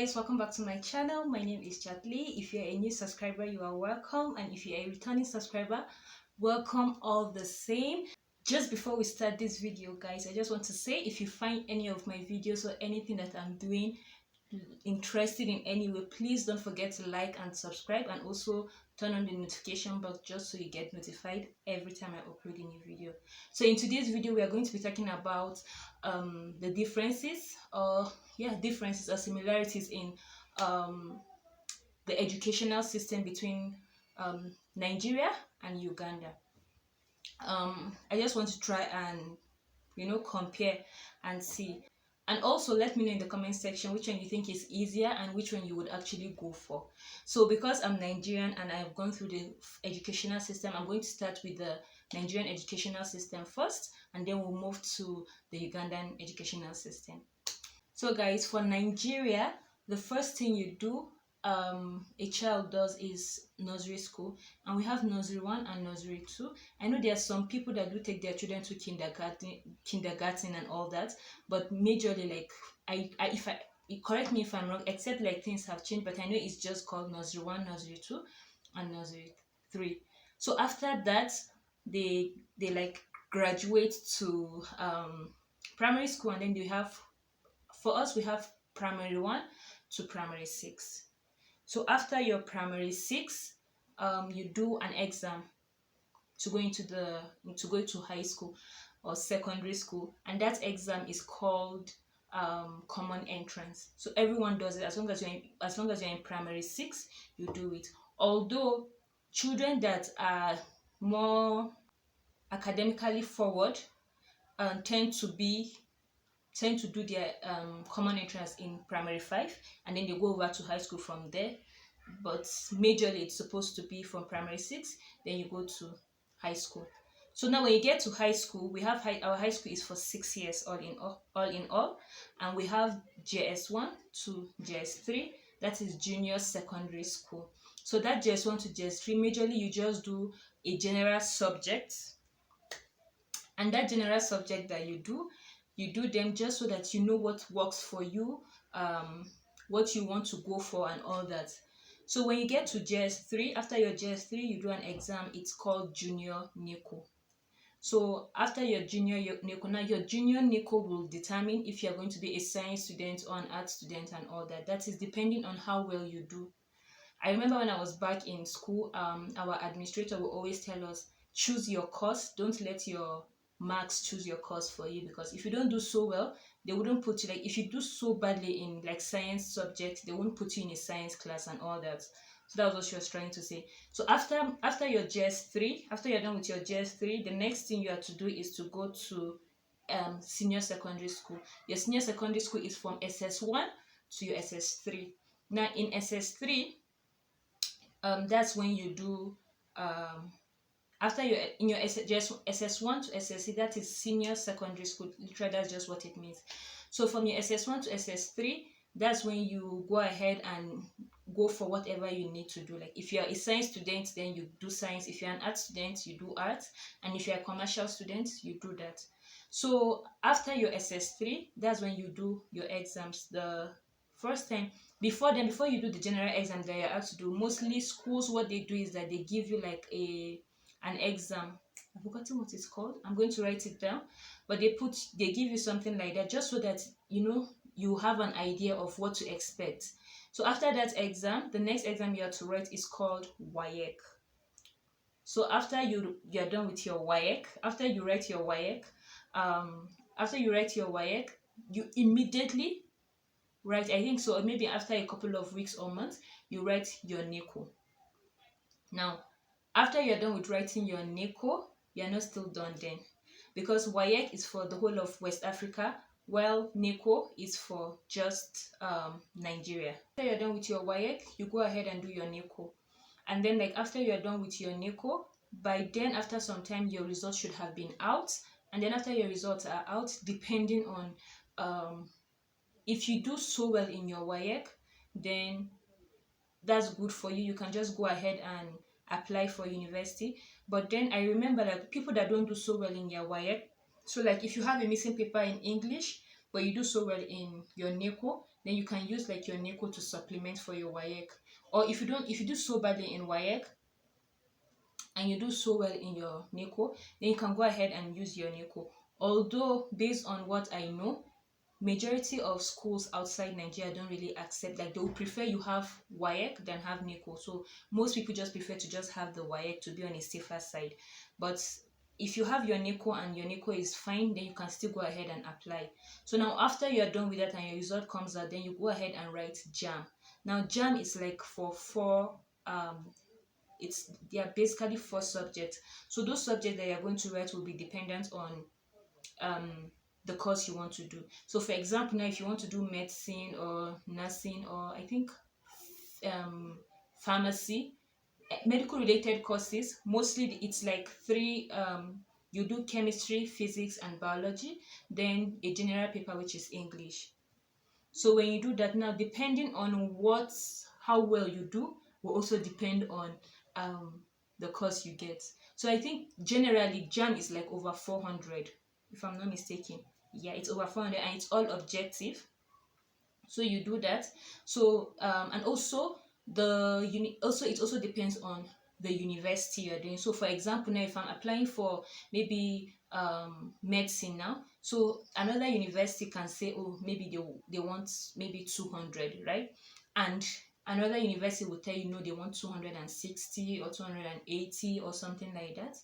guys, welcome back to my channel. My name is Chatli. If you're a new subscriber, you are welcome, and if you're a returning subscriber, welcome all the same. Just before we start this video, guys, I just want to say, if you find any of my videos or anything that I'm doing interested in any way, please don't forget to like and subscribe, and also turn on the notification bell just so you get notified every time I upload a new video. So in today's video, we are going to be talking about the differences or similarities in the educational system between Nigeria and Uganda. I just want to try and compare and see. And also let me know in the comment section which one you think is easier and which one you would actually go for. So because I'm Nigerian and I've gone through the educational system, I'm going to start with the Nigerian educational system first, and then we'll move to the Ugandan educational system. So guys, for Nigeria, the first thing you do, a child does, is nursery school, and we have nursery 1 and nursery 2. I know there are some people that do take their children to kindergarten and all that, but majorly, like, if I correct me if I'm wrong, except like things have changed, but I know it's just called nursery 1, nursery 2, and nursery 3. So after that, they like graduate to primary school, and then for us we have primary 1 to primary 6. So after your primary 6, you do an exam to go to high school or secondary school, and that exam is called common entrance. So everyone does it. As long as you're in primary 6, you do it. Although children that are more academically forward tend to do their common entrance in primary 5, and then they go over to high school from there. But majorly it's supposed to be from primary 6, then you go to high school. So now when you get to high school, we have our high school is for 6 years all in all, and we have JS1 to JS3, that is junior secondary school. So that JS1 to JS3, majorly you just do a general subject, and that general subject that you do them just so that you know what works for you, what you want to go for and all that. So when you get to JS3, after your JS3, you do an exam. It's called junior NECO. So after your junior NECO, now your junior NECO will determine if you're going to be a science student or an art student and all that. That is depending on how well you do. I remember when I was back in school, our administrator will always tell us, choose your course. Don't let your marks choose your course for you, because if you don't do so well, they wouldn't put you, like, if you do so badly in like science subjects, they won't put you in a science class and all that. So that was what she was trying to say. So after your JS3, after you're done with your JS3, the next thing you have to do is to go to senior secondary school. Your senior secondary school is from SS1 to your SS3. Now in SS3, that's when you do after you're in your SS1 to SSC, that is senior secondary school. Literally, that's just what it means. So from your SS1 to SS3, that's when you go ahead and go for whatever you need to do. Like if you're a science student, then you do science. If you're an art student, you do art. And if you're a commercial student, you do that. So after your SS3, that's when you do your exams. The first time, before you do the general exam that you're asked to do, mostly schools, what they do is that they give you like an exam. I've forgotten what it's called. I'm going to write it down. But they give you something like that just so that you have an idea of what to expect. So after that exam, the next exam you have to write is called WAEC. So after you're done with your WAEC, after you write your WAEC, you immediately write, I think so, maybe after a couple of weeks or months, you write your NECO. Now, after you're done with writing your NECO, you're not still done then, because WAEC is for the whole of West Africa, while NECO is for just Nigeria. After you're done with your WAEC, you go ahead and do your NECO. And then, like, after you're done with your NECO, by then, after some time, your results should have been out. And then after your results are out, depending on if you do so well in your WAEC, then that's good for you. You can just go ahead and apply for university. But then I remember, like, people that don't do so well in their WAEC, so like if you have a missing paper in English but you do so well in your NECO, then you can use like your NECO to supplement for your WAEC. Or if you do so badly in WAEC and you do so well in your NECO, then you can go ahead and use your NECO. Although based on what I know, majority of schools outside Nigeria don't really accept, like they would prefer you have WAEC than have NECO. So most people just prefer to just have the WAEC to be on a safer side. But if you have your NECO and your NECO is fine, then you can still go ahead and apply. So now after you are done with that and your result comes out, then you go ahead and write JAM. Now JAM is like for four they are basically four subjects. So those subjects that you're going to write will be dependent on um the course you want to do. So for example, now if you want to do medicine or nursing, or I think pharmacy, medical related courses, mostly it's like three. You do chemistry, physics and biology, then a general paper which is English. So when you do that, now depending on how well you do will also depend on um the course you get. So I think generally JAM is like over 400, if I'm not mistaken. Yeah, it's over 400 and it's all objective. So you do that. So and also it also depends on the university you're doing. So for example, now if I'm applying for maybe medicine now, so another university can say, oh, maybe they want maybe 200, right? And another university will tell you no, they want 260 or 280 or something like that,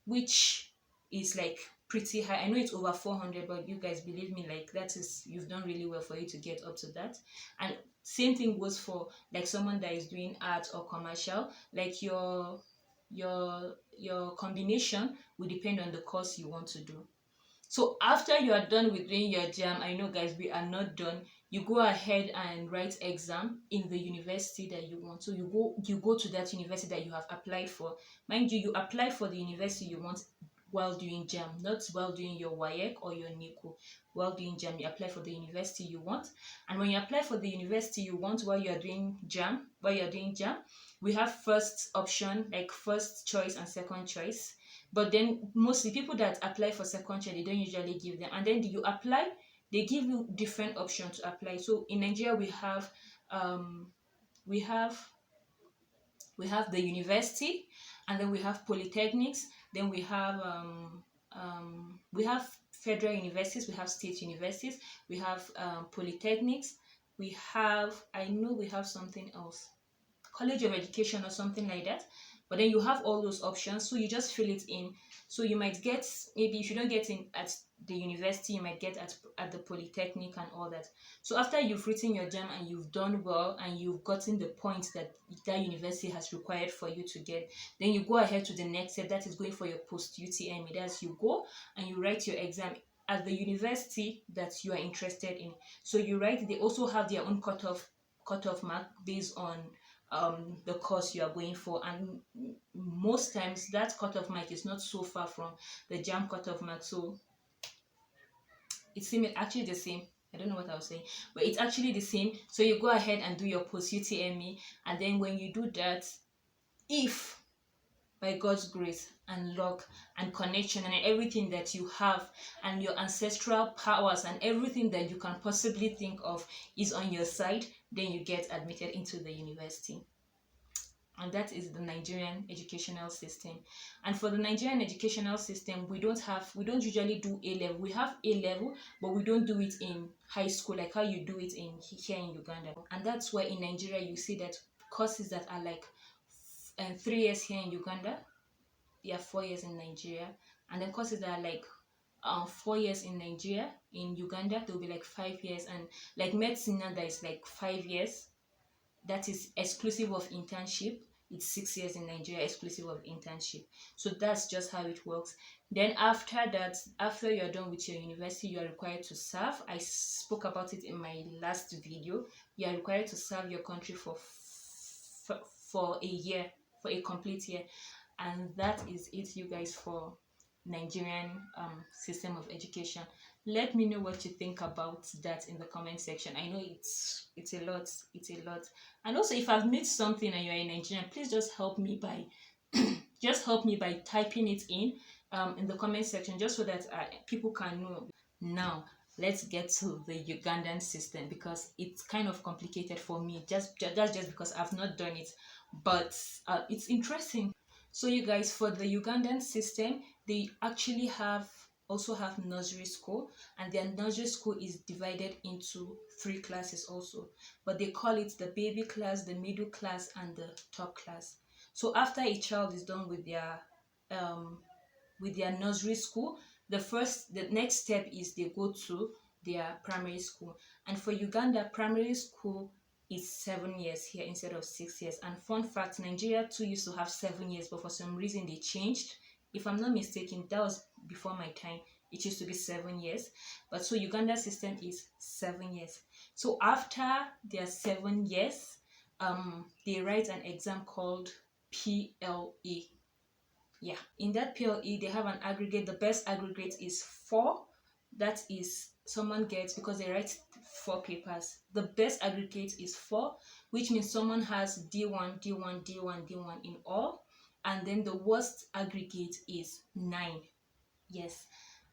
which is like pretty high. I know it's over 400, but you guys believe me, like that is, you've done really well for you to get up to that. And same thing goes for like someone that is doing art or commercial, like your combination will depend on the course you want to do. So after you are done with doing your JAM, I know guys, we are not done. You go ahead and write exam in the university that you want. So you go to that university that you have applied for. Mind you, you apply for the university you want while doing JAM, not while doing your WAEC or your NICO. While doing JAM, you apply for the university you want. And when you apply for the university you want while you're doing JAM, we have first option, like first choice and second choice. But then mostly people that apply for second choice, they don't usually give them. And then you apply, they give you different options to apply. So in Nigeria um we have the university, and then we have polytechnics, then we have federal universities, we have state universities, we have polytechnics, we have, I know we have something else, college of education or something like that. But then you have all those options, so you just fill it in. So you might get, maybe if you don't get in at the university, you might get at the polytechnic and all that. So after you've written your JAM and you've done well and you've gotten the points that university has required for you to get, then you go ahead to the next step, that is going for your post UTME. That's you go and you write your exam at the university that you are interested in. So you write, they also have their own cutoff mark based on the course you are going for, and most times that cutoff mark is not so far from the JAM cutoff mark. So it's actually the same. I don't know what I was saying, but it's actually the same. So you go ahead and do your post UTME, and then when you do that, if by God's grace and luck and connection and everything that you have and your ancestral powers and everything that you can possibly think of is on your side, then you get admitted into the university. And that is the Nigerian educational system. And for the Nigerian educational system, we don't usually do A level. We have A level, but we don't do it in high school like how you do it here in Uganda. And that's why in Nigeria you see that courses that are like 3 years here in Uganda, they are 4 years in Nigeria, and then courses that are like 4 years in Nigeria, in Uganda they'll be like 5 years, and like medicine now that is like 5 years. That is exclusive of internship. It's 6 years in Nigeria exclusive of internship. So that's just how it works. Then after that, after you're done with your university, you are required to serve. I spoke about it in my last video. You are required to serve your country for a year, for a complete year. And that is it, you guys, for Nigerian system of education. Let me know what you think about that in the comment section. I know it's a lot, and also if I've missed something and you're in Nigeria, please just help me by typing it in the comment section, just so that people can know. Now let's get to the Ugandan system because it's kind of complicated for me. That's just because I've not done it, but it's interesting. So you guys, for the Ugandan system, they actually have nursery school, and their nursery school is divided into three classes also, but they call it the baby class, the middle class, and the top class. So after a child is done um with their nursery school, the next step is they go to their primary school. And for Uganda, primary school is 7 years here instead of 6 years. And fun fact, Nigeria too used to have 7 years, but for some reason they changed. If I'm not mistaken, that was before my time. It used to be 7 years, but so Uganda system is 7 years. So after their 7 years, they write an exam called PLE. Yeah, in that PLE they have an aggregate. The best aggregate is 4. That is, someone gets, because they write 4 papers, the best aggregate is 4, which means someone has D1, D1, D1, D1 in all, and then the worst aggregate is 9. Yes.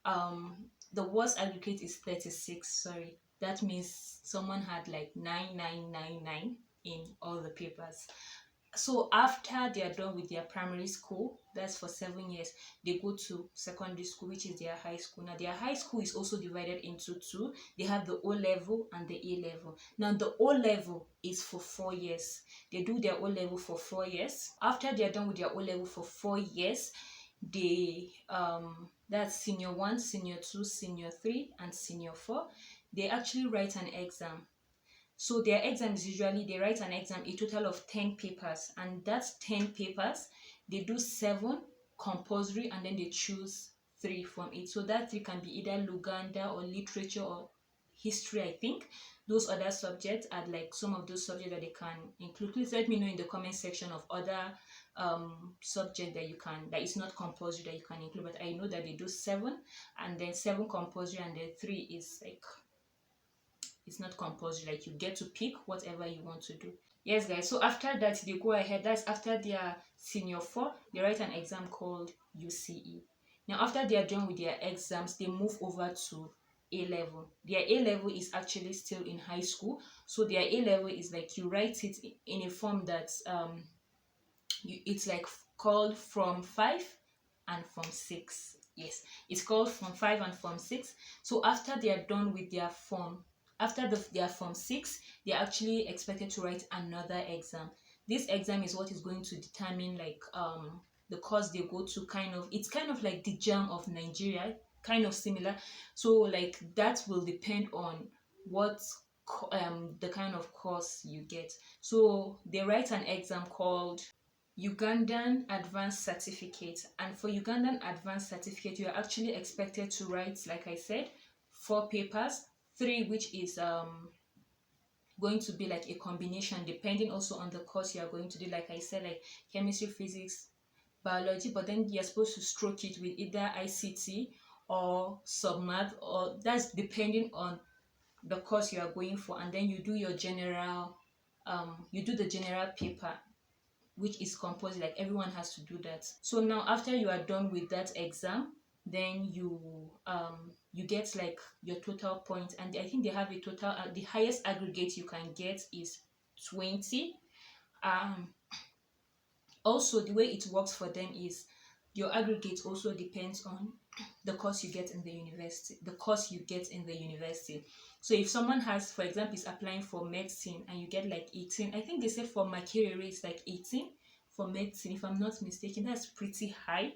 The worst aggregate is 36. Sorry, that means someone had like 9999 in all the papers. So after they are done with their primary school, that's for 7 years, they go to secondary school, which is their high school. Now their high school is also divided into two. They have the O level and the A level. Now the O level is for 4 years. They do their O level for 4 years. After they are done with their O level for 4 years, they that's senior 1, senior 2, senior 3, and senior 4. They actually write an exam. So their exam is usually, they write an exam, a total of 10 papers, and that's 10 papers. They do 7 compulsory, and then they choose 3 from it. So that 3 can be either Luganda or literature or history, I think. Those other subjects are like some of those subjects that they can include. Please let me know in the comment section of other subject that is not compulsory that you can include. But I know that they do 7, and then 7 compulsory, and then 3 is like, it's not compulsory, like you get to pick whatever you want to do. Yes guys, so after that they go ahead, that's after their senior 4, they write an exam called UCE. Now after they are done with their exams, they move over to A level. Their A level is actually still in high school, so their A level is like, you write it in a form that it's like called Form 5 and Form 6. Yes, it's called Form 5 and Form 6. So after they are done with their form, after their Form 6, they're actually expected to write another exam. This exam is what is going to determine like the course they go to. It's kind of like the JAM of Nigeria, kind of similar. So like that will depend on what the kind of course you get. So they write an exam called Ugandan Advanced Certificate. And for Ugandan Advanced Certificate, you are actually expected to write, like I said, 4 papers, 3 which is going to be like a combination depending also on the course you are going to do. Like I said, like chemistry, physics, biology, but then you're supposed to stroke it with either ICT or submath, or that's depending on the course you are going for. And then you do your general you do the general paper, which is composite, like everyone has to do that. So now after you are done with that exam, then you get like your total points, and I think they have a total the highest aggregate you can get is 20. Also the way it works for them is your aggregate also depends on the course you get in the university. So if someone has, for example, is applying for medicine and you get like 18, I think they said for Makerere it's like 18 for medicine, if I'm not mistaken. That's pretty high.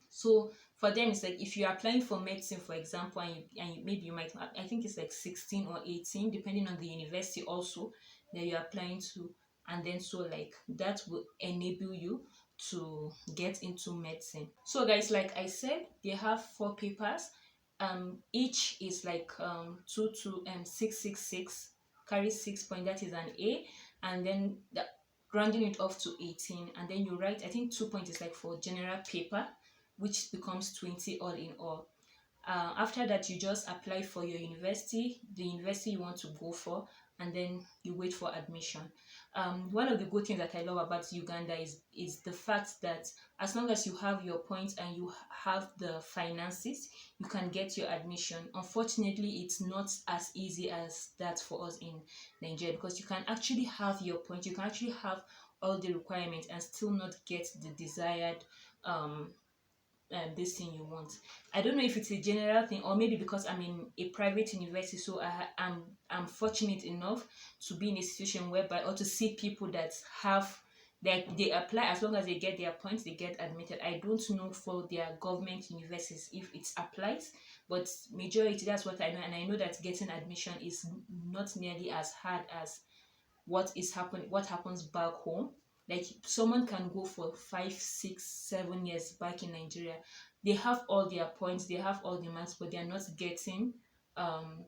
So for them it's like, if you're applying for medicine, for example, and maybe you might I think it's like 16 or 18 depending on the university also that you're applying to. And then so like that will enable you to get into medicine. So guys, like I said, they have 4 papers. Each is like 666, carries 6 points, that is an A. And then rounding it off to 18, and then you write, I think 2 points is like for general paper, which becomes 20 all in all. After that, you just apply for your university, the university you want to go for, and then you wait for admission. One of the good things that I love about Uganda is the fact that as long as you have your points and you have the finances, you can get your admission. Unfortunately, it's not as easy as that for us in Nigeria, because you can actually have your points, you can actually have all the requirements and still not get the desired um this thing you want. I don't know if it's a general thing, or maybe because I'm in a private university, so I'm fortunate enough to be in a situation whereby, or to see people that have, like, they apply, as long as they get their points, they get admitted. I don't know for their government universities if it applies, but majority, that's what I know. And I know that getting admission is not nearly as hard as what happens back home. Like, someone can go for 5, 6, 7 years back in Nigeria. They have all their points, they have all the marks, but um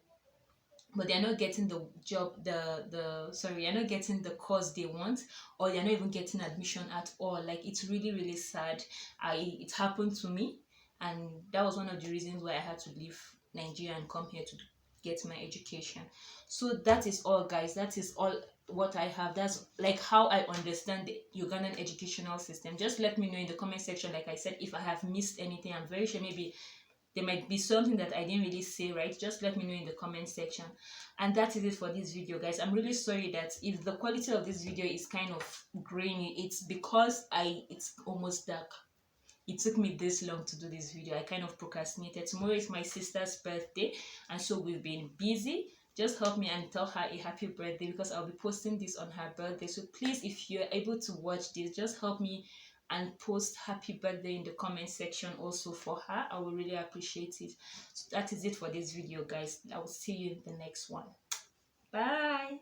they're not getting the job, the sorry, you're not getting the course they want, or you're not even getting admission at all. Like, it's really, really sad. It happened to me, and that was one of the reasons why I had to leave Nigeria and come here to get my education. So that is all, guys. That is all what I have. That's like how I understand the Ugandan educational system. Just let me know in the comment section, like I said, if I have missed anything. I'm very sure maybe there might be something that I didn't really say right. Just let me know in the comment section. And that is it for this video, guys. I'm really sorry that if the quality of this video is kind of grainy, it's because it's almost dark. It took me this long to do this video. I kind of procrastinated. Tomorrow is my sister's birthday, and so we've been busy. Just help me and tell her a happy birthday, because I'll be posting this on her birthday. So please, if you're able to watch this, just help me and post happy birthday in the comment section also for her. I will really appreciate it. So that is it for this video, guys. I will see you in the next one. Bye.